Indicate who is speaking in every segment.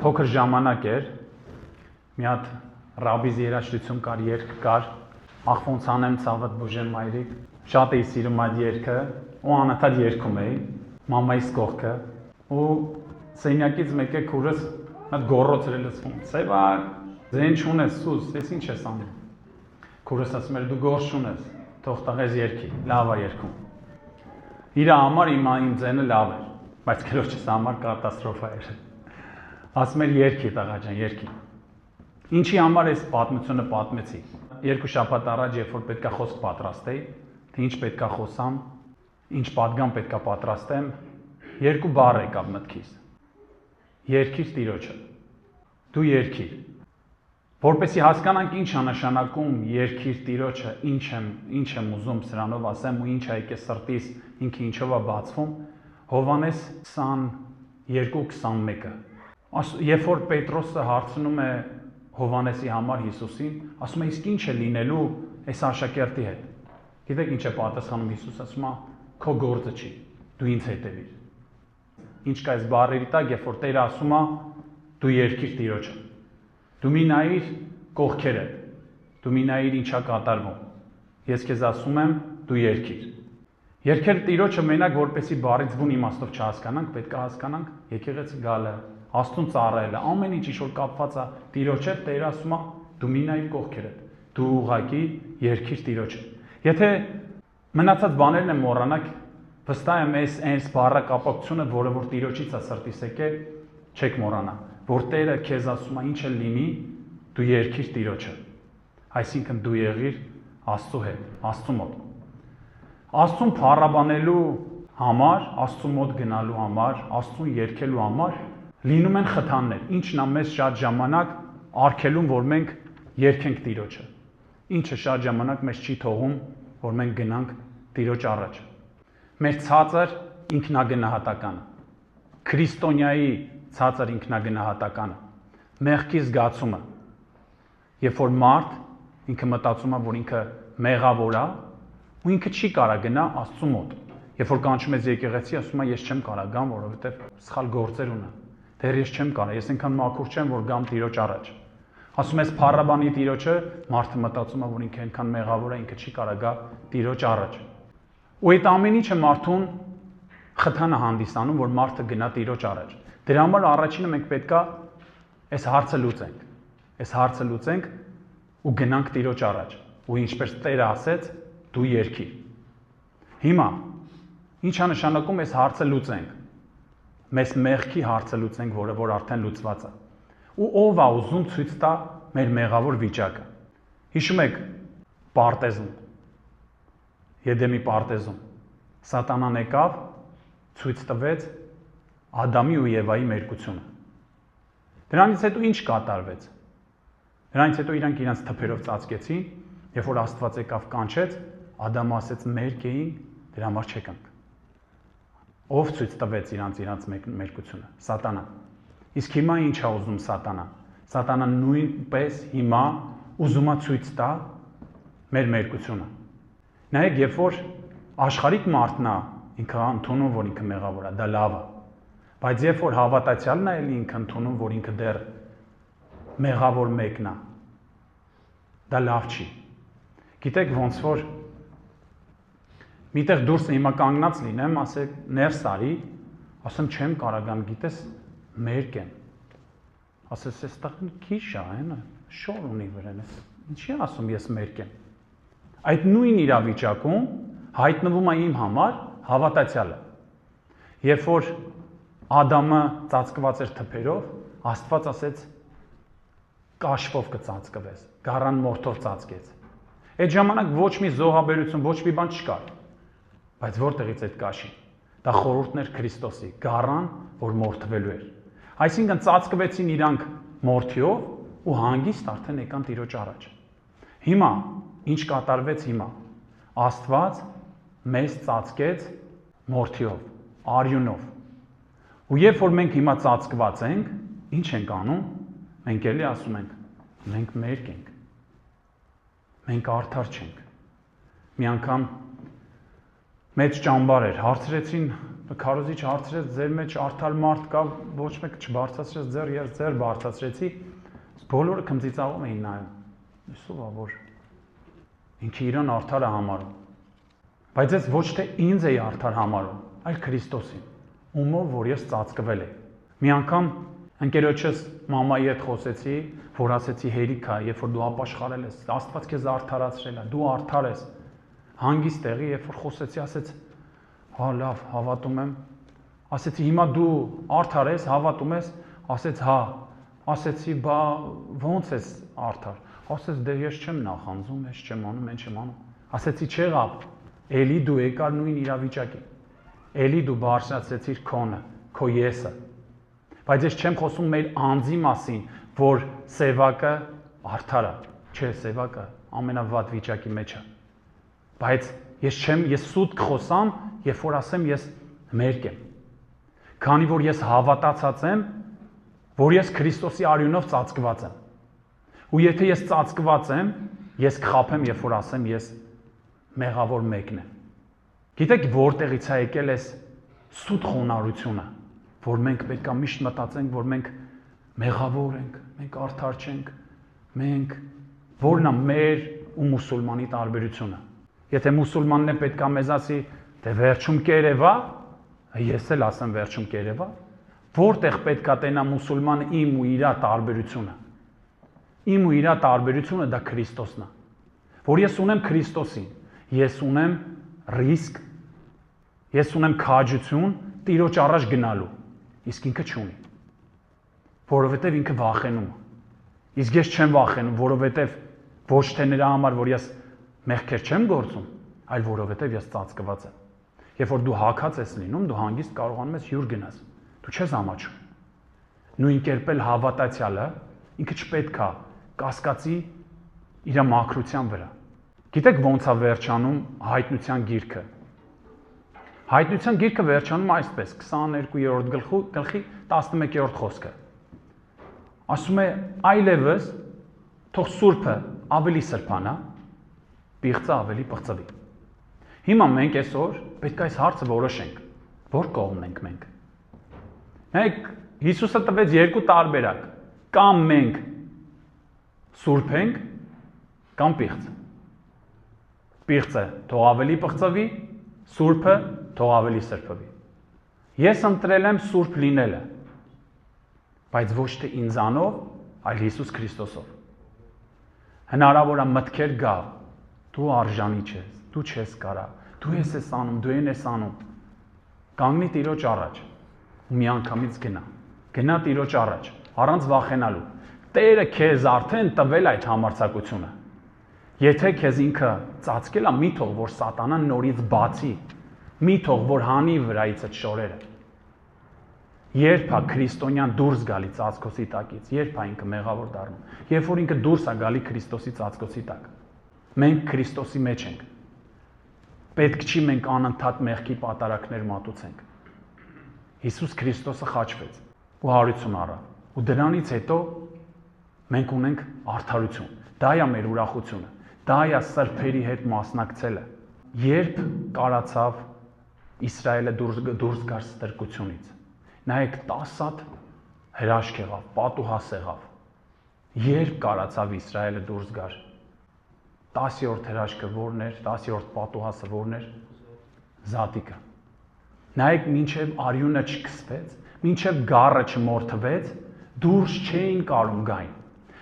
Speaker 1: փոքր ժամանակ էր, մի հատ ռաբիզ երաժշտություն կար, երգ կար, ախ ոնց անեմ ցավդ բուժեմ մայրիկ, շատ էի սիրում այդ երգը, ու անընդհատ երգում էի, մամայիս կողքը, ու սենյակից մեկ է քուրս այդ գոռոց էր լսվում, Սևակ, ձեն չունես սուս, ես ինչ ես անում։ Քուրս ասում էր դու գործ չունես, թող տղես երգի, լավ է երգում։ Իր համար իմ ձենը լավ էր, բայց քրոջս համար կատաստրոֆա էր։ Ասում էր երգի տղա ջան, երգի։ Ինչի համար այս պատմությունը պատմեցի։ Երկու շաբաթ առաջ, երբ որ պետքա խոսք պատրաստեի, թե ինչ պետքա խոսամ, ինչ պատգամ պետքա պատրաստեմ, երկու բառ եկավ մտքիս։ Երգիր Տիրոջը։ Դու երգիր։ Որպեսզի հասկանանք ինչ է նշանակում երգիր Տիրոջը, ինչ եմ ուզում սրանով ասեմ ու ինչ է եկե սրտիս, ինքը ինչով է բացվում, Հովհաննես 22:21-ը։ Երբ որ Պետրոսը հարցնում է Հովհաննեսի համար Հիսուսին, ասում է իսկ ինչ է լինելու այս աշակերտի հետ։ Գիտեք ինչ է պատասխանում Հիսուսը, ասում է քո գործը չի, դու ինձ հետևիր։ Ինչ կա այս բառերի տակ, երբ որ Տերը ասում է դու երգիր Տիրոջը։ Դու մի նայիր կողքերդ, դու մի նայիր ինչա կատարվում։ Ես քեզ ասում եմ դու երգիր։ Երգել Տիրոջը մենակ որպեսի բառից բուն իմաստով չհասկանանք, պետք է հասկանանք եկեղեցի գալը, Աստծուն ծառայելը, ամեն ինչ որ կապված է Տիրոջ հետ, Տերը ասում է դու մի նայիր կողքերդ, դու ուղղակի երգիր Տիրոջը։ Եթե մնացած բաներն եմ մոռանաք, վստահ եմ այս բառը կապակցությունը, որը որ Տիրոջից է սրտիս եկե, չեք մոռանա, որ Տերը քեզ ասում է ինչ էլ լինի, դու երգիր Տիրոջը։ Այսինքն դու եղիր Աստծու հետ, Աստծու մոտ։ Աստծուն փառաբանելու համար, Աստծու մոտ գնալու համար, Աստծուն երգելու համար լինում են խթաններ, ինչն է մեզ շատ ժամանակ արգելում, որ մենք երգենք Տիրոջը։ Ինչը շատ ժամանակ մեզ չի թողում, որ մենք գնանք Տիրոջ առաջ։ Մեր ցածր ինքնագնահատականը, քրիստոնյայի ցածր ինքնագնահատականը, մեղքի զգացումը, երբ որ մարդ ինքը մտածում է, որ ինքը մեղավոր է, ու ինքը չի կարա գնա Աստծու մոտ։ Երբ որ կանչում ես եկեղեցի, ասում է ես չեմ կարա գամ, որովհետև սխալ գործեր ունեմ։ Դեռ ես չեմ կարա, ես այնքան մաքուր չեմ, որ գամ Տիրոջ առաջ։ Ասում ես փառաբանի Տիրոջը, մարդը մտածում է, որ ինքը այնքան մեղավոր է, ինքը չի կարա գա Տիրոջ առաջ։ Ու այդ ամեն ինչը մարդուն խթան է հանդիսանում, որ մարդը գնա Տիրոջ առաջ։ Դրա համար առաջինը մենք պետքա այս հարցը լուծենք։ Այս հարցը լուծենք ու գնանք Տիրոջ առաջ։ Ու ինչպես Տերը ասեց, դու երգիր։ Հիմա ի՞նչ է նշանակում այս հարցը լուծենք։ Մեզ մեղքի հարցը լուծենք, որը որ արդեն լուծված է։ Ու ով է ուզում ցույց տա մեր մեղավոր վիճակը։ Հիշում եք պարտեզում։ Եդեմի պարտեզում Սատանան եկավ, ցույց տվեց Ադամի ու Եվայի մերկությունը։ Դրանից հետո ինչ կատարվեց։ Դրանից հետո իրանք իրենց թփերով ծածկեցին, երբ որ Աստված եկավ կանչեց, Ադամը ասեց մերկ էին, դրա համար չեկանք։ Ով ցույց տվեց իրանց մերկությունը։ Սատանան։ Իսկ հիմա ինչ է ուզում Սատանան։ Սատանան նույնպես հիմա ուզում է ցույց տա մեր մերկությունը։ Նայեք, երբ որ աշխարհիկ մարդն է, ինքը ընդունում, որ ինքը մեղավոր է, դա լավ է։ Բայց երբ որ հավատացյալն է, էլի ինքը ընդունում, որ ինքը դեռ մեղավոր մեկն է, դա լավ չի։ Գիտեք ոնց որ միտեղ դուրս հիմա կանգնած լինեմ, ասեք ներս արի, ասեմ չեմ կարա գամ, գիտես մերկ եմ։ Ասես էստեղ քիչ է, այնա, շոր ունի վրան, ինչի ասում ես մերկ եմ։ Այդ նույն իրավիճակում հայտնվում է իմ համար հավատացյալը։ Երբ որ Ադամը ծածկված էր թփերով, Աստված ասեց կաշվով կծածկվես, գառան մորթով ծածկեց։ Այդ ժամանակ ոչ մի զոհաբերություն, ոչ մի բան չկար։ Բայց որտեղից այդ կաշին։ Դա խորհուրդն էր Քրիստոսի, գառան, որ մորթվելու էր։ Այսինքն ծածկվեցին իրանք մորթիով ու հանգիստ արդեն եկան Տիրոջ առաջ։ Հիմա ինչ կատարվեց հիմա։ Աստված մեզ ծածկեց մորթիով, արյունով։ Ու երբ որ մենք հիմա ծածկված ենք, ինչ ենք անում։ Մենք էլի ասում ենք, մենք մերկ ենք։ Մենք արդար չենք։ Մի անգամ մեծ ճամբար էր, հարցրեցին քարոզիչ հարցրեց, ձեր մեջ արդար մարդ կա, ոչ մեկ չբարձրացրեց ձեռ, ես ձեռ բարձրացրեցի, բոլորը քմծիծաղում էին նայում։ Իսու որ ինքը իրան արդար է համարում։ Բայց ես ոչ թե ինձ էի արդար համարում, այլ Քրիստոսին, ումով որ ես ծածկվել եմ։ Մի անգամ ընկերոջս մամայի հետ խոսեցի, որ ասեցի հերիք է, երբ որ դու ապաշխարել ես, Աստված քեզ արդարացրել է, դու արդար ես։ Հանգիստ տեղի, երբ որ խոսեցի, ասեց, հա լավ, հավատում եմ։ Ասեցի, հիմա դու արդար ես, հավատում ես, ասեց, հա։ Ասեցի, բա ո՞նց ես արդար։ Ասեց, դե ես չեմ նախանձում, ես չեմ անում, ես չեմ անում։ Ասեցի, չեղավ, էլի դու եկար նույն իրավիճակի։ Էլի դու բարձրացրեցիր քոնը, քո եսը։ Բայց ես չեմ խոսում մեր անձի մասին, որ սևակը արդար է։ Չէ, սևակը ամենավատ վիճակի մեջ է։ Բայց ես սուտ կխոսամ, երբ որ ասեմ ես մերկ եմ։ Քանի որ ես հավատացած եմ, որ ես Քրիստոսի արյունով ծածկված եմ։ Ու եթե ես ծածկված եմ, ես կխաբեմ, երբ որ ասեմ ես մեղավոր մեկն եմ։ Գիտեք, որտեղից է եկել այս սուտ խոնարհությունը, որ մենք պետք է միշտ մտածենք, որ մենք մեղավոր ենք, մենք արդար չենք, մենք որն է մեր ու մուսուլմանի տարբերությունը։ Եթե մուսուլմանն է պետք է մեզ ասի, դե վերջում կերևա, ես էլ ասեմ վերջում կերևա, որտեղ պետք է տենա մուսուլմանը իմ ու իրա տարբերությունը։ Իմ ու իրա տարբերությունը դա Քրիստոսն է։ Որ ես ունեմ Քրիստոսին, ես ունեմ ռիսկ, ես ունեմ քաջություն Տիրոջ առաջ գնալու, իսկ ինքը չունի։ Որովհետև ինքը վախենում է։ Իսկ ես չեմ վախենում, որովհետև ոչ թե նրա համար, որ ես մեղքեր չեմ գործում, այլ որովհետև ես ծածկված եմ։ Երբ որ դու հագած ես լինում, դու հանգիստ կարողանում ես հյուր գնաս։ Դու չես ամաչում։ Նույն կերպ էլ հավատացյալը ինքը չպետք է կասկածի իր մաքրության վրա։ Գիտեք ոնց է վերջանում հայտնության գիրքը։ Հայտնության գիրքը վերջանում այսպես 22-րդ գլխի 11-րդ խոսքը։ Ասում է այլևս թող սուրբը ավելի սրբանա, պիղծը ավելի պղծվի։ Հիմա մենք այսօր պետք է այս հարցը որոշենք, որ կողմն ենք մենք։ Մենք Հիսուսը տվեց երկու տարբերակ, կամ մենք սուրբ ենք, կամ պիղծ։ Պիղծը թող ավելի պղծվի, սուրբը թող ավելի սրբվի։ Ես ընտրել եմ սուրբ լինելը, բայց ոչ թե ինձանով, այլ Հիսուս Քրիստոսով։ Հնարավոր է մտքեր գա, դու արժանի չես, դու չես կարա, դու ես անում, դու ես անում։ Կանգնի Տիրոջ առաջ ու մի անգամից գնա Տիրոջ առաջ, առանց վախենալու։ Տերը քեզ արդեն տվել այդ համարձակությունը։ Եթե քեզ ինքը ծածկել է, մի թող որ սատանան նորից բացի, մի թող որ հանի վրայից այդ շորերը։ Երբ է քրիստոնյան դուրս գալի ծածկոցի տակից, երբ է ինքը մեղավոր դառնում, երբ որ ինքը դուրս է գալի Քրիստոսի ծածկոցի տակ։ Մենք Քրիստոսի մեջ ենք։ Պետք չի մենք անընդհատ մեղքի պատարակներ մատուցենք։ Հիսուս Քրիստոսը խաչվեց ու հարություն առավ։ Ու դրանից հետո մենք ունենք արդարություն։ Դա է մեր ուրախությունը։ Դա է սրբերի հետ մասնակցելը։ Երբ կարացավ Իսրայելը դուրս գար ստրկությունից։ Նայեք 10 հատ հրաշք եղավ, պատուհաս եղավ։ Երբ կարացավ Իսրայելը դուրս գար, 10-րդ հրաշքը որն էր, 10-րդ պատուհասը որն էր, զատիկը։ Նայեք մինչև արյունը չքսվեց, մինչև գառը չմորթվեց, դուրս չէին կարում գային։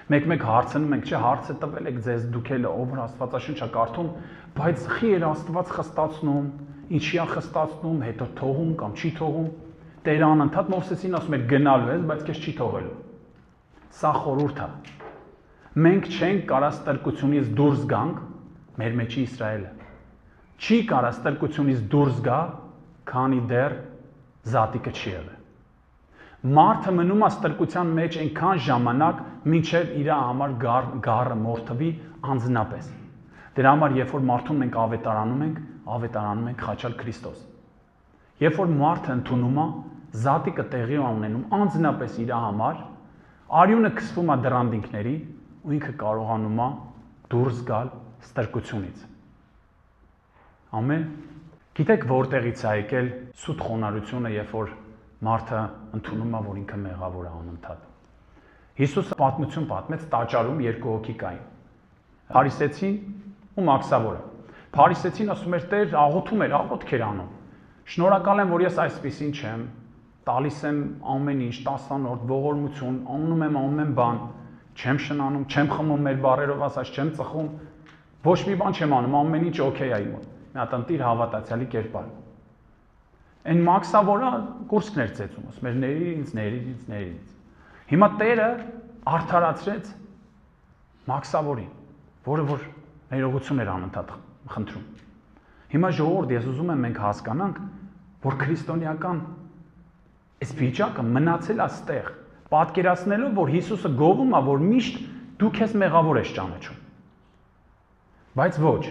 Speaker 1: Մեկ հարցնում ենք, չէ, հարցը տվել եք ձեզ, դուք էլ ով Աստվածաշունչը կարդում, բայց խի էր Աստված խստացնում, ինչի է խստացնում, հետո թողում կամ չի թողում։ Տերը անընդհատ Մովսեսին ասում էր գնալու ես, բայց քեզ չի թողելու։ Սա խորհուրդ է։ Մենք չենք կարա ստրկությունից դուրս գանք, մեր մեջի Իսրայելը։ Չի կարա ստրկությունից դուրս գա, քանի դեռ զատիկը չի եղել։ Մարդը մնում է ստրկության մեջ այնքան ժամանակ, մինչև իր համար գառը մորթվի անձնապես։ Դրա համար երբ որ մարդուն մենք ավետարանում ենք խաչալ Քրիստոս։ Երբ որ մարդը ընդունում է, զատիկը տեղի ունենում անձնապես իր համար, արյունը քսվում է դռանդինքների ու ինքը կարողանում է դուրս գալ ստրկությունից։ Ամեն։ Գիտեք որտեղից է եկել սուտ խոնարհությունը, երբ որ մարդը ընդունում է, որ ինքը մեղավոր է անընդհատ։ Հիսուսը պատմություն պատմեց տաճարում երկու հոգի կային։ Փարիսեցին ու մաքսավորը։ Փարիսեցին ասում էր Տեր աղոթում էր, աղոթք էր անում։ Շնորհակալ եմ, որ ես այսպեսին չեմ, տալիս եմ ամեն ինչ, տասանորդ, ողորմություն, անում եմ բան, չեմ շնանում, չեմ խմում մեր բարերով ասած, չեմ ծխում, ոչ մի բան չեմ անում, ամեն ինչ օքեյ է իմ մոտ։ Մի հատ ընտիր հավատացյալի կերպար։ Այն մաքսավորը կուրսքներ ծեծում, ասում էր ների ինձ։ Հիմա Տերը արդարացրեց մաքսավորին, որը որ ներողություն էր անընդհատ խնդրում։ Հիմա ժողովուրդ, ես ուզում եմ մենք հասկանանք, որ քրիստոնեական այս վիճակը մնացել է ստեղ, պատկերացնելով, որ Հիսուսը գովում է, որ միշտ դու քեզ մեղավոր ես ճանաչում։ Բայց ոչ,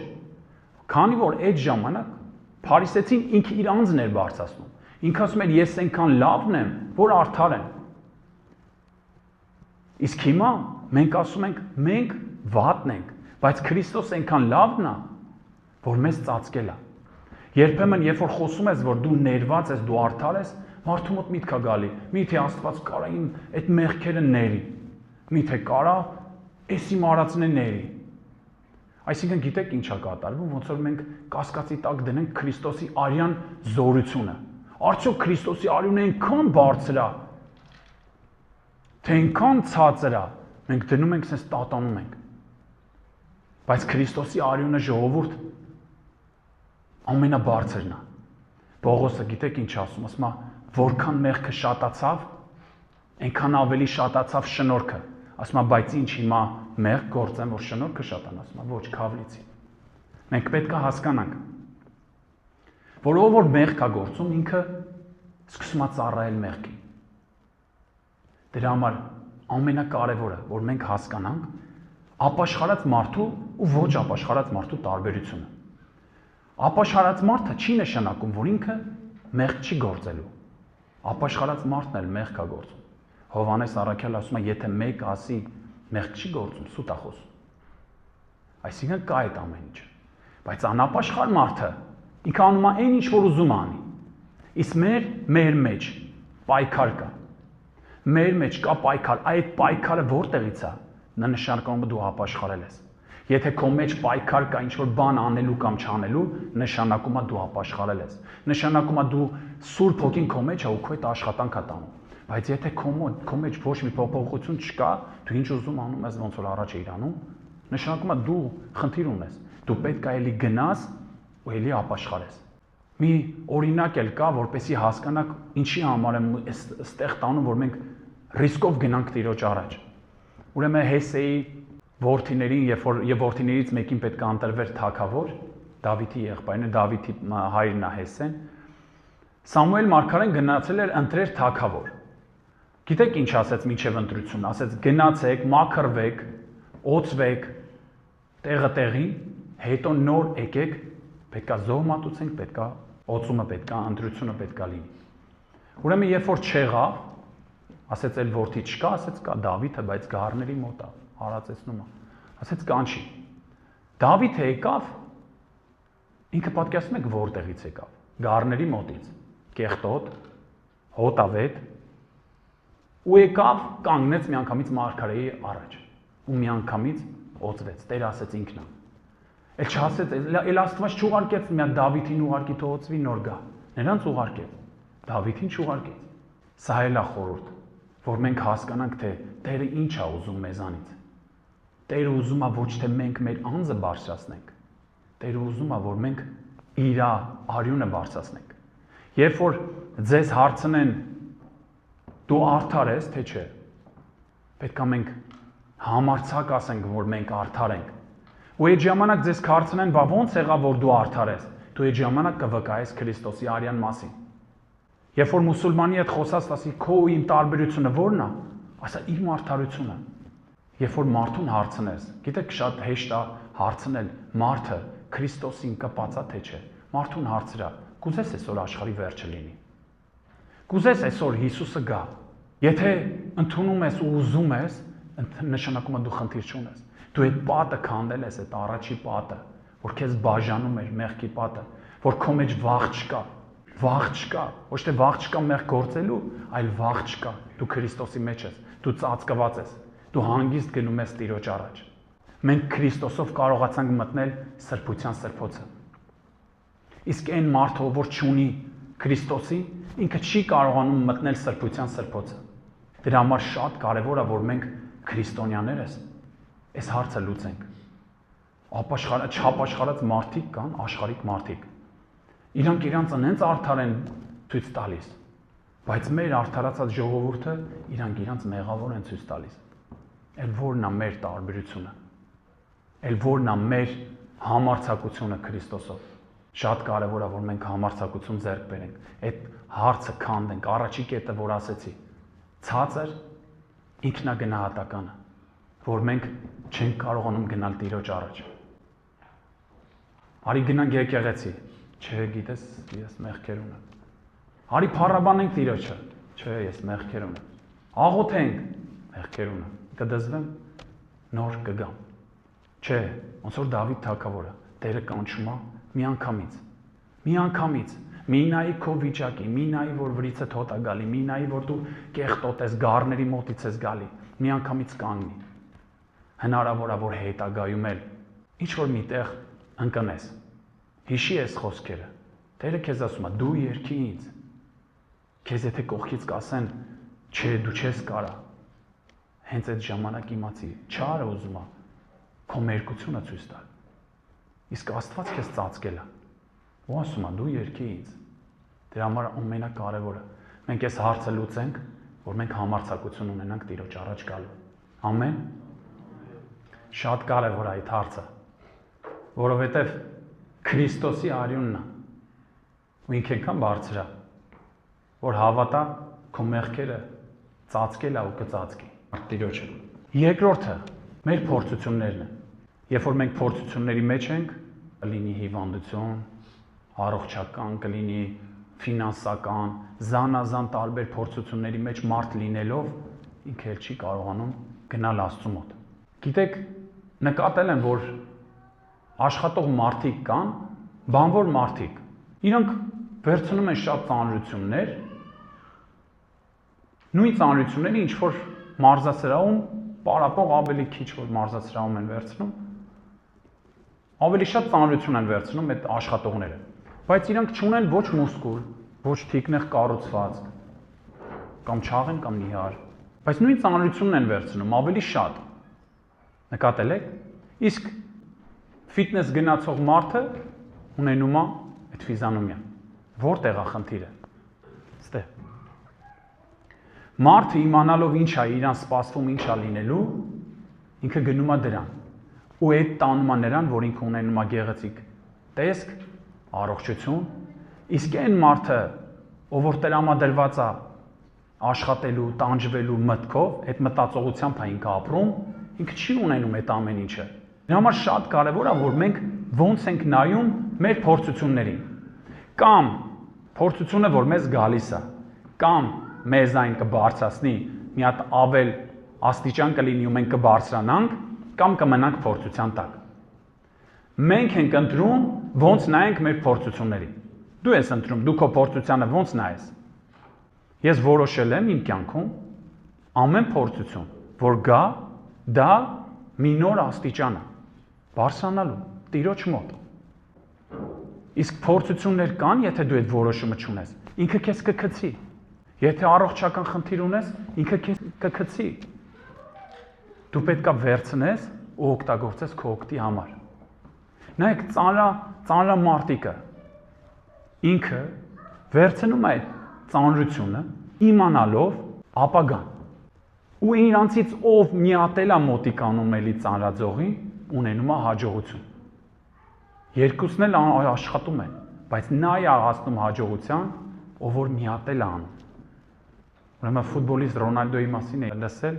Speaker 1: քանի որ այդ ժամանակ Փարիսեցին ինքը իր անձն էր բարձրացնում։ Ինքը ասում էր ես այնքան լավն եմ, որ արդար եմ։ Իսկ հիմա մենք ասում ենք մենք վատն ենք, բայց Քրիստոս այնքան լավն է, որ մեզ ծածկել է։ Երբեմն երբ որ խոսում ես, որ դու ներված ես, դու արդար ես, մարդու մոտ միտք է գալի։ Միթե Աստված կարա իմ այդ մեղքերը ների։ Միթե կարա էս իմ արածն է ների։ Այսինքն գիտեք ինչ է կատարվում, ոնց որ մենք կասկածի տակ դնենք Քրիստոսի արյան զորությունը։ Արդյոք Քրիստոսի արյունը այնքան բարձր է, թե այնքան ցածր է, մենք դնում ենք sense տատանում ենք։ Բայց Քրիստոսի արյունը ժողովուրդ ամենաբարձրն է։ Պողոսը գիտեք ինչ ասում, ասում է, որքան մեղքը շատացավ, այնքան ավելի շատացավ շնորհքը։ Ասում է, բայց ինչ հիմա մեղք գործեմ, որ շնորհքը շատանա, ասում է, ոչ, քավլիցի։ Մենք պետք է հասկանանք, որ ով որ մեղք է գործում, ինքը սկսում է ծառայել մեղքին։ Դրա համար ամենակարևորը, որ մենք հասկանանք, ապաշխարած մարդու ու ոչ ապաշխարած մարդու տարբերությունը։ Ապաշխարած մարդը չի նշանակում, որ ինքը մեղք չի գործելու։ Ապաշխարած մարդն էլ մեղք է գործում։ Հովհաննես առաքյալը ասում է, եթե մեկ ասի մեղք չի գործում, սուտ է խոսում։ Այսինքն կա այդ ամեն ինչ։ Բայց անապաշխար մարդը ինքը անում է այն ինչ որ ուզում անի։ Իսկ մեր մեջ պայքար կա։ Մեր մեջ կա պայքար, այդ պայքարը որտեղից է։ Նա նշանակում է դու ապաշխարել ես։ Եթե քո մեջ պայքար կա ինչ-որ բան անելու կամ չանելու, նշանակում է դու ապաշխարել ես։ Նշանակում է դու Սուրբ Հոգին քո մեջ է ու քո այդ աշխատանքն է տանում։ Բայց եթե քո մեջ ոչ մի փոփոխություն չկա, դու ինչ ուզում անում ես, ոնց որ առաջ էիր անում, նշանակում է դու խնդիր ունես։ Դու պետք է էլի գնաս ու էլի ապաշխարես։ Մի օրինակ էլ կա, որպեսզի հասկանաք ինչի համար եմ այստեղ տանում, որ մենք ռիսկով գնանք Տիրոջ առաջ։ Ուրեմն Հեսեի որդիներին, եւ որդիներից մեկին պետք է ընտրվեր թագավոր, Դավիթի եղբայրն է, Դավիթի հայրն է Հեսեն։ Սամուել մարգարեն գնացել էր ընտրեր թագավոր։ Գիտեք ինչ ասեց մինչև ընտրություն, ասեց գնացեք, մաքրվեք, օծվեք տեղը տեղին, հետո նոր եկեք, պետքա զոհ մատուցենք, պետքա օծումը պետքա, ընտրությունը պետքա լինի։ Ուրեմն երբ որ չեղավ, ասեց էլ որդի չկա, ասեց կա Դավիթը, բայց գահարների մոտ է, հարածեցնում է։ Ասեց կանչի։ Դավիթը եկավ, ինքը պատկերացնում եք որտեղից եկավ, գահարների մոտից, կեղտոտ, հոտավետ, ու եկավ կանգնեց միանգամից մարգարեի առաջ, ու միանգամից օծվեց, Տեր ասեց ինքն է։ Էլ չասեց, էլ Աստված չուղարկեց մի հատ Դավիթին ուղարկի թող օծվի նոր գա, նրանց ուղարկեց, Դավիթին չուղարկեց։ Սա էլ է խորհուրդ, որ մենք հասկանանք, թե Տերը ինչ է ուզում մեզանից։ Տերը ուզում է ոչ թե մենք մեր անձը բարձրացնենք, Տերը ուզում է, որ մենք իր արյունը բարձրացնենք։ Երբ որ ձեզ հարցնեն դու արդար ես, թե չէ, պետք է մենք համարձակ ասենք, որ մենք արդար ենք։ Ու այդ ժամանակ ձեզ կհարցնեն, բա ո՞նց եղավ, որ դու արդար ես։ Դու այդ ժամանակ կվկայես Քրիստոսի արյան մասին։ Երբ որ մուսուլմանի հետ խոսած ասի, քո ու իմ տարբերությունը ո՞րն է, ասա իմ արդարությունը։ Երբ որ մարդուն հարցնես, գիտեք շատ հեշտ է հարցնել մարդը Քրիստոսին կպած է թե չէ։ Մարդուն հարցրա, կուզես այսօր աշխարհի վերջը լինի։ Կուզես այսօր Հիսուսը գա։ Եթե ընդունում ես ու ուզում ես, նշանակում է դու խնդիր չունես։ Դու այդ պատը քանդել ես, այդ առաջի պատը, որ քեզ բաժանում էր մեղքի պատը, որ քո մեջ վախ չկա։ Վախ չկա, ոչ թե վախ չկա մեղ գործելու, այլ վախ չկա։ Դու Քրիստոսի մեջ ես, դու ծածկված ես, դու հանգիստ գնում ես Տիրոջ առաջ։ Մենք Քրիստոսով կարողացանք մտնել սրբության սրբոցը։ Իսկ այն մարդը, որ չունի Քրիստոսի, ինքը չի կարողանում մտնել սրբության սրբոցը։ Դրա համար շատ կարևոր է, որ մենք քրիստոնյաներ այս հարցը լուծենք։ Չապաշխարած մարդիկ կան, աշխարհիկ մարդիկ։ Իրանք իրանց անենց արդար են ցույց տալիս, բայց մեր արդարացած ժողովուրդը իրանք իրանց մեղավոր են ցույց տալիս։ Էլ որն է մեր տարբերությունը։ Էլ որն է մեր համարձակությունը Քրիստոսով։ Շատ կարևոր է, որ մենք համարձակություն ձեռք բերենք։ Այդ հարցը քանդենք, առաջի կետը, որ ասեցի, ցածր ինքնագնահատականը, որ մենք չենք կարողանում գնալ Տիրոջ առաջ։ Արի գնանք եկեղեցի, չէ, գիտես, ես մեղքեր ունեմ։ Արի փառաբանենք Տիրոջը, չէ, ես մեղքեր ունեմ։ Աղոթենք, մեղքեր ունեմ։ Կդզվեմ, նոր կգամ։ Չէ, ոնց որ Դավիթ թագավորը, Տերը կանչում է միանգամից, մի նայի քո վիճակի, մի նայի, որ վրիցդ հոտ է գալի, մի նայի, որ դու կեղտոտ ես, գառների մոտից ես գալի, միանգամից կանգնի։ Հնարավոր է, որ հետագայում էլ ինչ որ միտեղ ընկնես։ Հիշի այս խոսքերը։ Տերը քեզ ասում է, դու երգի ինձ։ Քեզ եթե կողքից կասեն, չէ, դու չես կարա։ Հենց այդ ժամանակ իմացի, չարը ուզում է քո մերկությունը ցույց տալ։ Իսկ Աստված քեզ ծածկել է։ Ու ասում է, դու երգի ինձ։ Դրա համար ամենակարևորը մենք այս հարցը լուծենք, որ մենք համարձակություն ունենանք Տիրոջ առաջ գալու։ Ամեն։ Շատ կարևոր է այդ հարցը, որովհետև Քրիստոսի արյունն է։ Ու ինքը այնքան բարձր է, որ հավատա քո մեղքերը ծածկել է ու կծածկի Տիրոջը։ Երկրորդը մեր փորձություններն են։ Երբ որ մենք փորձությունների մեջ ենք, կլինի հիվանդություն, առողջական, կլինի ֆինանսական, զանազան տարբեր փորձությունների մեջ մարդ լինելով, ինքը էլ չի կարողանում գնալ Աստծու մոտ։ Գիտեք, նկատել եմ, որ աշխատող մարդիկ կան, բանվոր մարդիկ։ Իրանք վերցնում են շատ ծանրություններ, նույն ծանրությունները ինչ որ մարզասրահում պարապող ավելի քիչ որ մարզասրահում են վերցնում, ավելի շատ ծանրություն են վերցնում այդ աշխատողները, բայց իրանք չունեն ոչ մուսկուլ, ոչ թիկնեղ կառուցվածք, կամ չաղեն կամ նիհար, բայց նույն ծանրությունն են վերցնում, ավելի շատ։ Նկատել եք։ Իսկ ֆիթնես գնացող մարդը ունենում է այդ ֆիզիոնոմիան։ Որտեղ է խնդիրը։ Ստեղ։ Մարդը իմանալով ինչ է իրան սպասվում, ինչ է լինելու, ինքը գնում է դրան։ Ու այդ տանում է նրան, որ ինքը ունենում է գեղեցիկ տեսք, առողջություն, իսկ այն մարդը, ով որ տրամադրված է աշխատելու, տանջվելու մտքով, այդ մտածողությամբ է ինքը ապրում, ինքը չի ունենում այդ ամեն ինչը։ Դրա համար շատ կարևոր է, որ մենք ոնց ենք նայում մեր փորձություններին։ Կամ փորձությունը, որ մեզ գալիս է, կամ մեզ այն կբարձրացնի, մի հատ ավել աստիճան կլինի ու մենք կբարձրանանք, կամ կմնանք փորձության տակ։ Մենք ենք ընտրում ոնց նայենք մեր փորձություններին։ Դու ես ընտրում, դու քո փորձությանը ոնց նայես։ Ես որոշել եմ իմ կյանքում ամեն փորձություն, որ գա, դա մի նոր աստիճան է, բարձրանալու Տիրոջ մոտ։ Իսկ փորձություններ կան, եթե դու այդ որոշումը չունես, ինքը քեզ կգցի։ Եթե առողջական խնդիր ունես, ինքը քեզ կգցի։ Դու պետք է վերցնես ու օգտագործես քո օգտի համար։ Նայեք, ծանրամարտիկը ինքը վերցնում է այդ ծանրությունը, իմանալով ապագան։ Ու իրանցից ով միատել է մոտիկանում էլի ծանրաձողին, ունենում է հաջողություն։ Երկուսն էլ աշխատում են, բայց նա է հասնում հաջողության, ով որ միատել է անում։ Ուրեմն ֆուտբոլիստ Ռոնալդոյի մասին է լսել։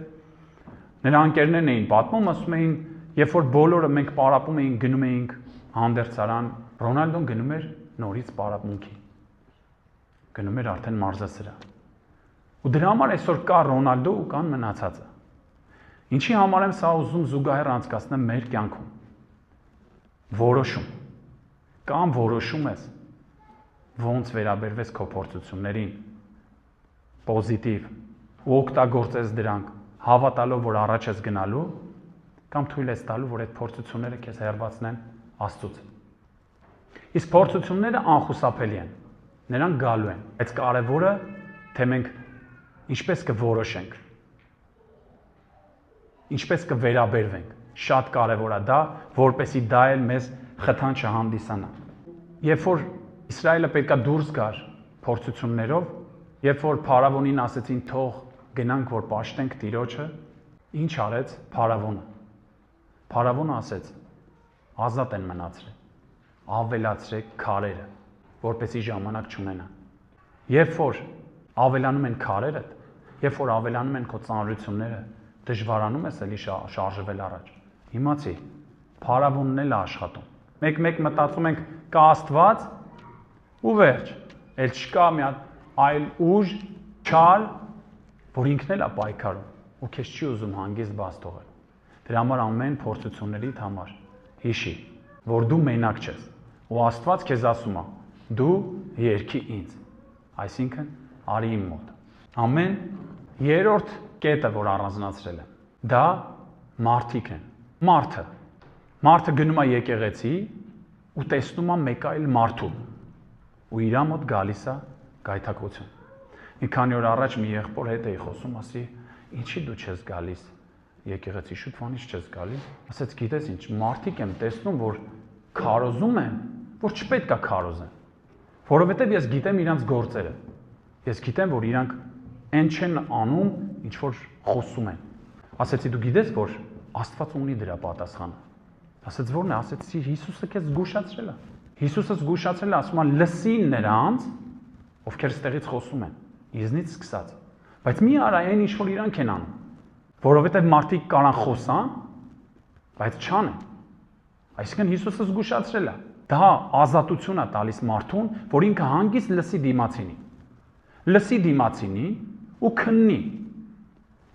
Speaker 1: Նրա ընկերներն էին պատմում, ասում էին, երբ որ բոլորը մենք պարապում էինք, գնում էինք հանդերձարան, Ռոնալդոն գնում էր նորից պարապմունքի։ Գնում էր արդեն մարզասրահ։ Ու դրա համար այսօր կա Ռոնալդո ու կան մնացածը։ Ինչի համար եմ սա ուզում զուգահեռ անցկացնել մեր կյանքում։ Որոշում։ Կամ որոշում ես, ոնց վերաբերվես քո փորձություններին, պոզիտիվ, ու օգտագործես դրանք, հավատալով, որ առաջ ես գնալու, կամ թույլ ես տալու, որ այդ փորձությունները քեզ հեռացնեն Աստծուց։ Իսկ փորձությունները անխուսափելի են, նրանք գալու են, բայց կարևորը, թե մենք ինչպես կորոշենք, ինչպես կվերաբերվենք, շատ կարևոր է դա, որպեսզի դա էլ մեզ խթան չհանդիսանա։ Երբ որ Իսրայելը պետքա դուրս գար փորձություններով, երբ որ Փարավոնին ասեցին թող գնանք որ պաշտենք Տիրոջը, ինչ արեց Փարավոնը։ Փարավոնը ասեց. ազատ են մնացրել, ավելացրեք քարերը, որպեսզի ժամանակ չունենան։ Երբ որ ավելանում են քարերդ, երբ որ ավելանում են քո ծանրությունները, դժվարանում ես էլի շարժվել առաջ։ Իմացի, Փարավոնն էլ է աշխատում։ Մեկ մտածում ենք կա Աստված ու վերջ, էլ չկա մի հատ այլ ուժ, չար, որ ինքն էլ է պայքարում ու քեզ չի ուզում հանգիստ բաց թողել։ Դրա համար ամեն փորձություններիդ համար հիշի, որ դու մենակ չես, ու Աստված քեզ ասում է. դու երգի ինձ, այսինքն արի իմ մոտ։ Ամեն երրորդ կետը, որ առանձնացրել եմ, դա մարդիկն են։ Մարդը գնում է եկեղեցի ու տեսնում է մեկ այլ մարդու ու իր մոտ գալիս է գայթակղություն։ Մի քանի օր առաջ մի եղբոր հետ էի խոսում, ասի, ինչի դու չես գալիս եկեղեցի, շուտվանից չես գալիս։ Ասեց, գիտես ինչ, մարդիկ եմ տեսնում, որ քարոզում են, որ չպետք է քարոզեն, որովհետև ես գիտեմ իրանց գործերը։ Ես գիտեմ, որ իրանք այն չեն անում, ինչ որ խոսում են։ Ասեցի, դու գիտես, որ Աստված ունի դրա պատասխանը։ Ասեց, ո՞րն է, ասեցի, Հիսուսը քեզ զգուշացրել է։ Հիսուսը զգուշացրել է, ասում է, լսի նրանց, ովքեր ստեղից խոսում են, իզնից սկսած։ Բայց մի արա այն ինչ որ իրանք են անում, որովհետև մարդիկ կարան խոսան, բայց չանեն։ Այսինքն Հիսուսը զգուշացրել է։ Դա ազատություն է տալիս մարդուն, որ ինքը հանգիստ լսի դիմացինին։ Լսի դիմացինին ու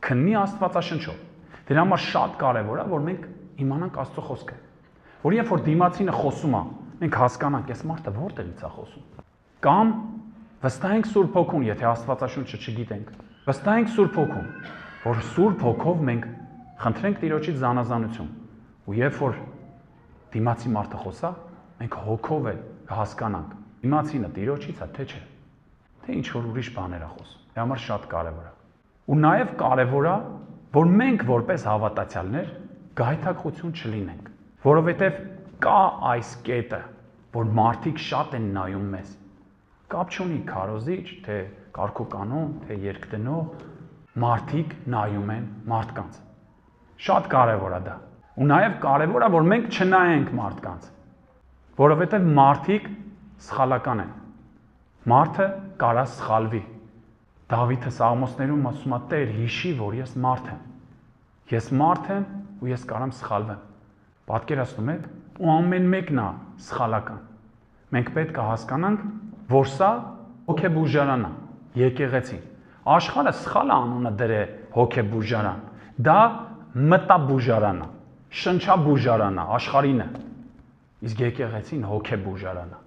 Speaker 1: քննի Աստվածաշնչով։ Դրա համար շատ կարևոր է, որ մենք իմանանք Աստծո խոսքը։ Որ երբ որ դիմացինը խոսում է, մենք հասկանանք, այս մարդը որտեղից է խոսում։ Կամ վստահենք Սուրբ Հոգուն, եթե Աստվածաշունչը չգիտենք։ Վստահենք Սուրբ Հոգուն, որ Սուրբ Հոգով մենք խնդրենք Տիրոջից զանազանություն։ Ու երբ որ դիմացի մարդը խոսա, մենք հոգով էլ կհասկանանք։ Դիմացինը Տիրոջից է, թե չէ։ Թե ինչ որ ուրիշ բաներ է խոսում։ Դա համար շատ կարևոր է։ Ու նաև կարևոր է, որ մենք որպես հավատացյալներ գայթակղություն չլինենք, որովհետև կա այս կետը, որ մարդիկ շատ են նայում մեզ։ Կապ չունի քարոզիչ, թե կարգոկանոն, թե երկտնող, մարդիկ նայում են մարդկանց։ Շատ կարևոր է դա։ Ու նաև կարևոր է, որ մենք չնայենք մարդկանց, որովհետև մարդիկ սխալական են։ Մարդը կարա սխալվի։ Դավիթը Սաղմոսներում ասում է. Տեր, հիշի, որ ես մարդ եմ։ Ես մարդ եմ ու ես կարամ սխալվեմ։ Պատկերացնում եք, ու ամեն մեկն է սխալական։ Մենք պետք է հասկանանք, որ սա հոգեբուժարան է, եկեղեցին։ Աշխարհը սխալ անունը դրե հոգեբուժարան։ Դա մտաբուժարան է, շնչաբուժարան է, աշխարհինը։ Իսկ եկեղեցին հոգեբուժարան է։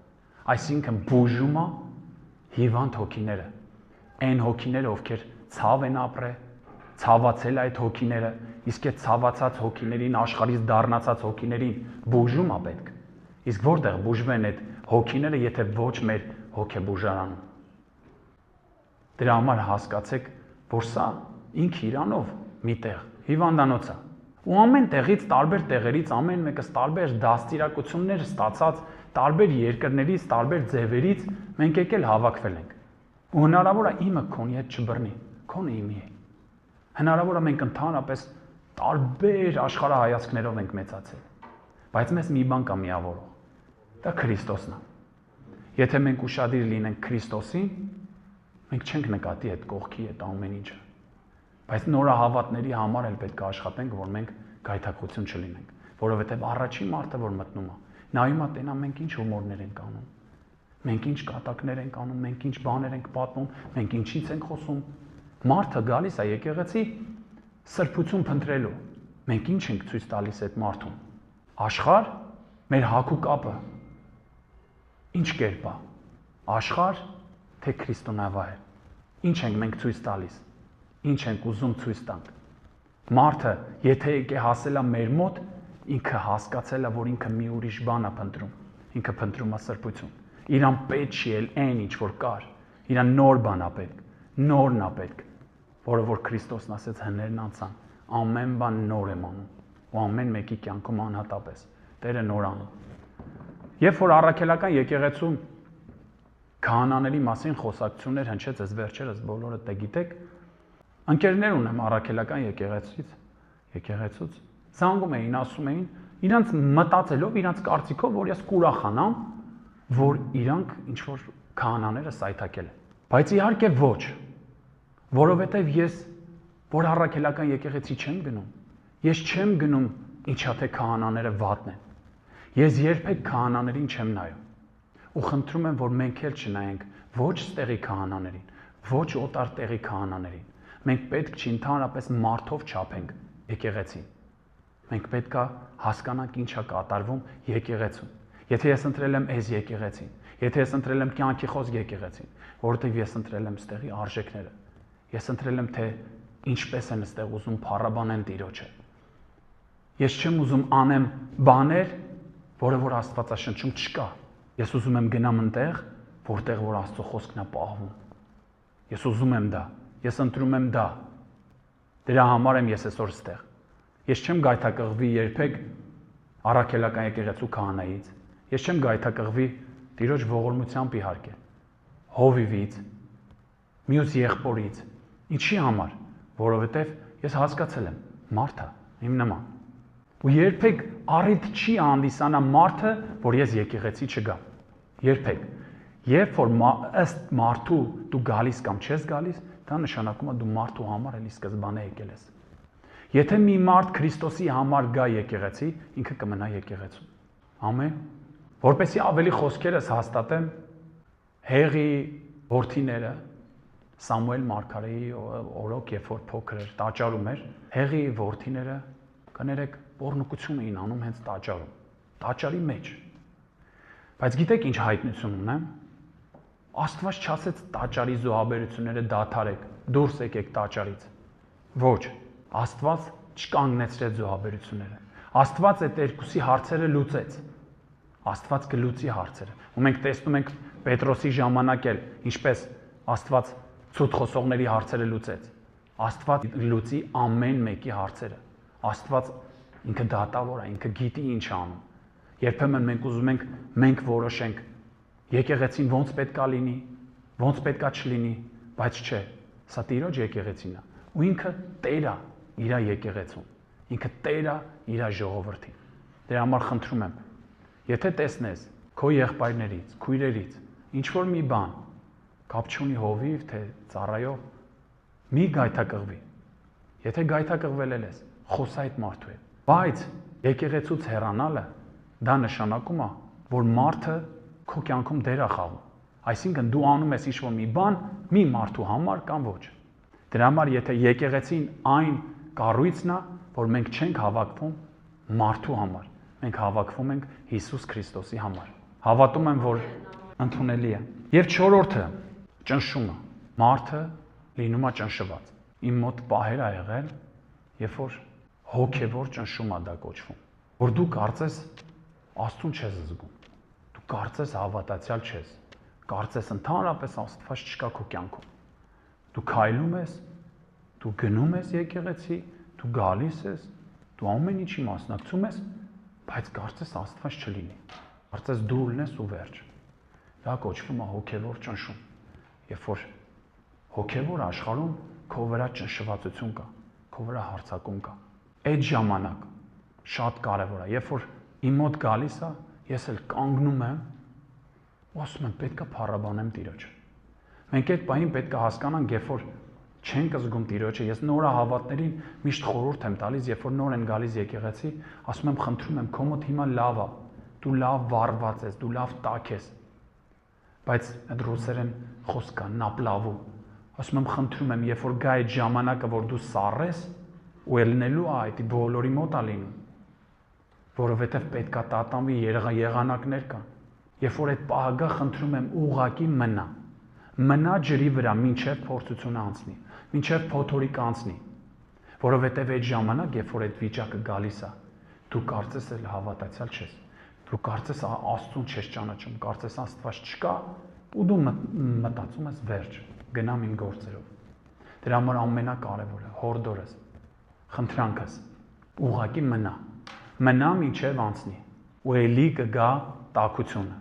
Speaker 1: Այսինքն բուժում է հիվանդ հոգիները։ Այն հոգիները, ովքեր ցավ են ապրել, ցավացել այդ հոգիները, իսկ այդ ցավացած հոգիներին, աշխարհից դառնացած հոգիներին բուժում է պետք։ Իսկ որտեղ բուժվեն այդ հոգիները, եթե ոչ մեր հոգեբուժարանում։ Դրա համար հասկացեք, որ սա ինք իրանով միտեղ հիվանդանոց է։ Ու ամեն տեղից, տարբեր տեղերից, ամեն մեկս տարբեր դաստիարակություններ ստացած, տարբեր երկրներից, տարբեր ձևերից մենք եկել հավաքվել ենք։ Ու հնարավոր է իմը քոնի հետ չբռնի, քոնը իմի է։ Հնարավոր է մենք ընդհանրապես տարբեր աշխարհայացքներով ենք մեծացել, բայց մեզ մի բան կա միավորող, դա Քրիստոսն է։ Եթե մենք ուշադիր լինենք Քրիստոսին, մենք չենք նկատի այդ կողքի այդ ամեն ինչը։ Բայց նորահավատների համար էլ պետք է աշխատենք, որ մենք գայթակղություն չլինենք, որովհետև առաջին մարդը, որ մտնում է, նայում է տենա մենք ինչ հումորներ ենք անում, մենք ինչ կատակներ ենք անում, մենք ինչ բաներ ենք պատմում, մենք ինչից ենք խոսում։ Մարդը գալիս է եկեղեցի սրբություն փնտրելու։ Մենք ինչ ենք ցույց տալիս այդ մարդուն։ Աշխարհ մեր հագու կապը ինչ կերպ է։ Աշխարհ, թե քրիստոնեավայր։ Ինչ ենք մենք ցույց տալիս։ Ինչ ենք ուզում ցույց տանք։ Մարդը, եթե եկե հասել է մեր մոտ, ինքը հասկացել է, որ ինքը մի ուրիշ բան է փնտրում։ Ինքը փնտրում է սրբություն։ Իրան պետք չի էլ այն ինչ որ կար։ Իրան նոր բան է պետք։ Նորն է պետք, որը որ Քրիստոսն ասեց հներն անցան, ամեն բան նոր եմ անում, ու ամեն մեկի կյանքում անհատապես Տերը նոր անում։ Երբ որ առաքելական եկեղեցու քահանաների մասին խոսակցություններ հնչեց այս վերջերս բոլորը դե գիտեք, ընկերներ ունեմ առաքելական եկեղեցուց, զանգում էին, ասում էին, իրանց մտածելով, իրանց կարծիքով, որ ես կուրախանամ, որ իրանք ինչ որ քահանաները սայթակել են։ Բայց իհարկե ոչ, որովհետև ես որ առաքելական եկեղեցի չեմ գնում, ես չեմ գնում ինչա թե քահանաները վատն են։ Ես երբեք քահանաներին չեմ նայում։ Ու խնդրում եմ, որ մենք էլ չնայենք ոչ ստեղի քահանաներին, ոչ օտար տեղի քահանաներին։ Մենք պետք չի ընդհանրապես մարդով չափենք եկեղեցին։ Մենք պետք է հասկանանք ինչ է կատարվում եկեղեցում։ Եթե ես ընտրել եմ այս եկեղեցին, եթե ես ընտրել եմ կյանքի խոսք եկեղեցին, որովհետև ես ընտրել եմ ստեղի արժեքները, ես ընտրել եմ թե ինչպես են ստեղ ուզում փառաբանեն Տիրոջը։ Ես չեմ ուզում անեմ բաներ, որը որ Աստվածաշնչում չկա։ Ես ուզում եմ գնամ այնտեղ, որտեղ որ Աստծո խոսքն է պահվում։ Ես ուզում եմ դա, ես ընտրում եմ դա։ Դրա համար եմ ես այսօր ստեղ։ Ես չեմ գայթակղվի երբեք առաքելական եկեղեցու քահանայից։ Ես չեմ գայթակղվի Տիրոջ ողորմությամբ իհարկե, հովիվից, մյուս եղբորից։ Ինչի համար, որովհետև ես հասկացել եմ, մարդը իմ նման։ Ու երբեք առիթ չի հանդիսանա մարդը, որ ես եկեղեցի չգամ։ Երբեք։ Երբ որ ըստ մարդու դու գալիս կամ չես գալիս, դա նշանակում է դու մարդու համար էլի սկզբանե եկել ես։ Եթե մի մարդ Քրիստոսի համար գա եկեղեցի, ինքը կմնա եկեղեցում։ Ամեն։ Որպեսզի ավելի խոսքերս հաստատեմ, Հեղի որդիները Սամուել մարգարեի օրոք, երբ որ փոքր էր, տաճարում էր, Հեղի որդիները կներեք բորնկություն էին անում հենց տաճարում, տաճարի մեջ։ Բայց գիտեք ինչ հայտնություն ունեմ։ Աստված չասեց տաճարի զոհաբերությունները դադարեք, դուրս եկեք տաճարից։ Ոչ, Աստված չկանգնեցրեց զոհաբերությունները։ Աստված այդ երկուսի հարցերը լուծեց։ Աստված կլուծի հարցերը։ Ու մենք տեսնում ենք Պետրոսի ժամանակ էլ ինչպես Աստված ցույց խոսողների հարցերը լուծեց։ Աստված լուծի ամեն մեկի հարցերը։ Աստված ինքը դատավոր է, ինքը գիտի ինչ անում։ Երբեմն մենք ուզում ենք մենք որոշենք եկեղեցին ոնց պետքա լինի, ոնց պետքա չլինի, բայց չէ, սա Տիրոջ եկեղեցին է։ Ու ինքը Տեր է իր եկեղեցուն։ Ինքը Տեր է իր ժողովրդին։ Դրա համար խնդրում եմ, եթե տեսնես քո եղբայրներից, քույրերից ինչ որ մի բան, կապ չունի հովիվ թե ծառայով, մի գայթակղվի։ Եթե գայթակղվել ես, խոսա այդ մարդու հետ։ Բայց եկեղեցուց հեռանալը դա նշանակում է, որ մարդը քո կյանքում դեր է խաղում։ Այսինքն դու անում ես ինչ-որ մի բան մի մարդու համար կամ ոչ։ Դրա համար եթե եկեղեցին այն կառույցն է, որ մենք չենք հավաքվում մարդու համար, մենք հավաքվում ենք Հիսուս Քրիստոսի համար։ Հավատում եմ, որ ընդունելի է։ Եվ չորրորդը ճնշումը։ Մարդը լինում է ճնշված։ Իմ մոտ պահեր ա եղել, երբ որ հոգևոր ճնշում է դա կոչվում, որ դու կարծես Աստծուն չես զգում, դու կարծես հավատացյալ չես, կարծես ընդհանրապես Աստված չկա քո կյանքում։ Դու քայլում ես, դու գնում ես եկեղեցի, դու գալիս ես, դու ամեն ինչի մասնակցում ես, բայց կարծես Աստված չլինի, կարծես դու լինես ու վերջ։ Դա կոչվում է հոգևոր ճնշում, երբ որ հոգևոր աշխարհում քո վրա ճնշվածություն կա, քո վրա հարձակում կա։ Այդ ժամանակ շատ կարևոր է, երբ որ իմ մոտ գալիս է, ես էլ կանգնում եմ ու ասում եմ պետք է փառաբանեմ Տիրոջը։ Մենք այդ պահին պետք է հասկանանք, երբ որ չենք զգում Տիրոջը, ես նորահավատներին միշտ խորհուրդ եմ տալիս, երբ որ նոր են գալիս եկեղեցի, ասում եմ խնդրում եմ, քո մոտ հիմա լավ է, դու լավ վառված ես, դու լավ տաք ես։ Բայց այդ ռուսերեն խոսք կա, նապլավու։ Ասում եմ խնդրում եմ, երբ որ գա այդ ժամանակը, որ դու սառես, ու ելնելու է այդ բոլորի մոտ է լինում, որովհետև պետք է տատանվի եղանակներ կան, Երբ որ այդ պահագա խնդրում եմ ուղղակի մնա ջրի վրա մինչև փորձությունը անցնի, մինչև փոթորիկ անցնի, որովհետև այդ ժամանակ, երբ որ այդ վիճակը գալիս է, դու կարծես էլ հավատացյալ չես, դու կարծես Աստծուն չես ճանաչում, կարծես Աստված չկա ու դու մտածում ես վերջ, գնամ իմ գործերով։ Դրա համար ամենակարևորը, հորդորս, խնդրանքս, ուղղակի մնա մինչև անցնի, ու էլի կգա տաքությունը,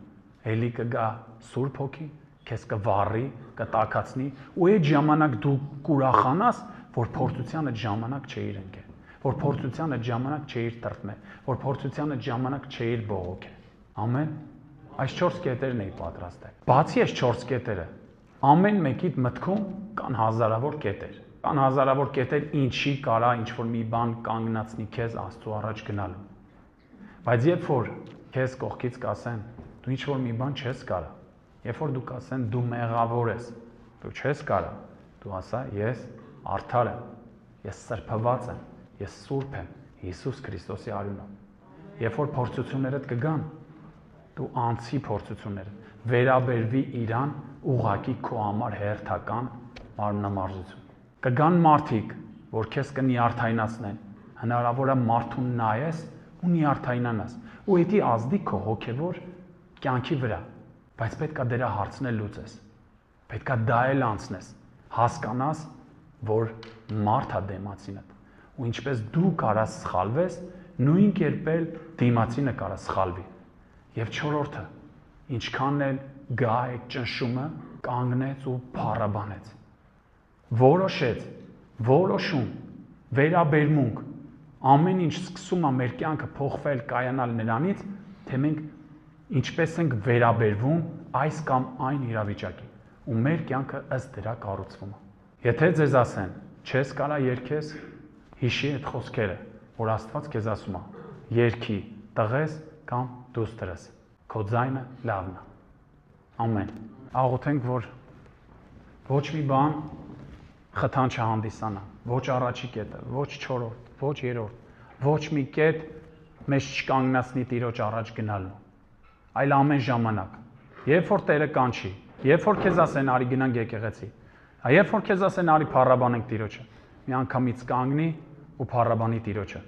Speaker 1: էլի կգա Սուրբ Հոգին, քեզ կվառի, կտաքացնի, ու այդ ժամանակ դու կուրախանաս, որ փորձության այդ ժամանակ չէիր ընկել, որ փորձության այդ ժամանակ չէիր տրտմել, որ փորձության այդ ժամանակ չէիր բողոքել։ Ամեն։ Այս 4 կետերն էի պատրաստել։ Բացի այս 4 կետերը, ամեն մեկիդ մտքում կան հազարավոր կետեր։ Կան հազարավոր կետեր, ինչի կարա ինչ-որ մի բան կանգնացնի քեզ Աստծո առաջ գնալու։ Բայց երբ որ քեզ կողքից կասեն, դու ինչ-որ մի բան չես կարա, երբ որ դու կասեն դու մեղավոր ես, դու չես կարա, դու ասա ես արդար եմ, ես սրբված եմ, ես սուրբ եմ Հիսուս Քրիստոսի անունով։ Երբ որ փորձություններդ կգան, դու անցի փորձությունները, վերաբերվի իրան ուղղակի քո համար հերթական մարմնամարզություն։ Կգան մարդիկ, որ քեզ կնիարդայնացնեն, հնարավոր է մարդուն նայես ու նիարդայնանաս, ու դա ազդի քո հոգևոր կյանքի վրա, բայց պետք է դրա հարցնել լուծես, պետք է դա էլ անցնես, հասկանաս, որ մարդ է դեմացինդ, ու ինչպես դու կարաս սխալվես, նույն կերպ էլ դիմացինը կարա սխալվի։ Եվ չորրորդը, ինչքան էլ գա այդ ճնշումը, կանգնեց ու փառաբանեց։ Որոշեց, որոշում, վերաբերմունք, ամեն ինչ սկսում է մեր կյանքը փոխվել, կայանալ նրանից, թե մենք ինչպես ենք վերաբերվում այս կամ այն իրավիճակին, ու մեր կյանքը ըստ դրա կառուցվում է։ Եթե ձեզ ասեն, չես կարա երգես, հիշի այդ խոսքերը, որ Աստված քեզ ասում է, երգի, տղես կամ դուստրս, քո ձայնը լավն է։ Ամեն։ Աղոթենք, որ ոչ մի բան խթան չհանդիսանա, ոչ առաջի կետը, ոչ չորրորդ, ոչ երրորդ, ոչ մի կետ մեզ չկանգնացնի Տիրոջ առաջ գնալու, այլ ամեն ժամանակ, երբ որ Տերը կանչի, երբ որ քեզ ասեն արի գնանք եկեղեցի, երբ որ քեզ ասեն արի փառաբանենք Տիրոջը, մի անգամից կանգնի ու փառաբանի Տիրոջը։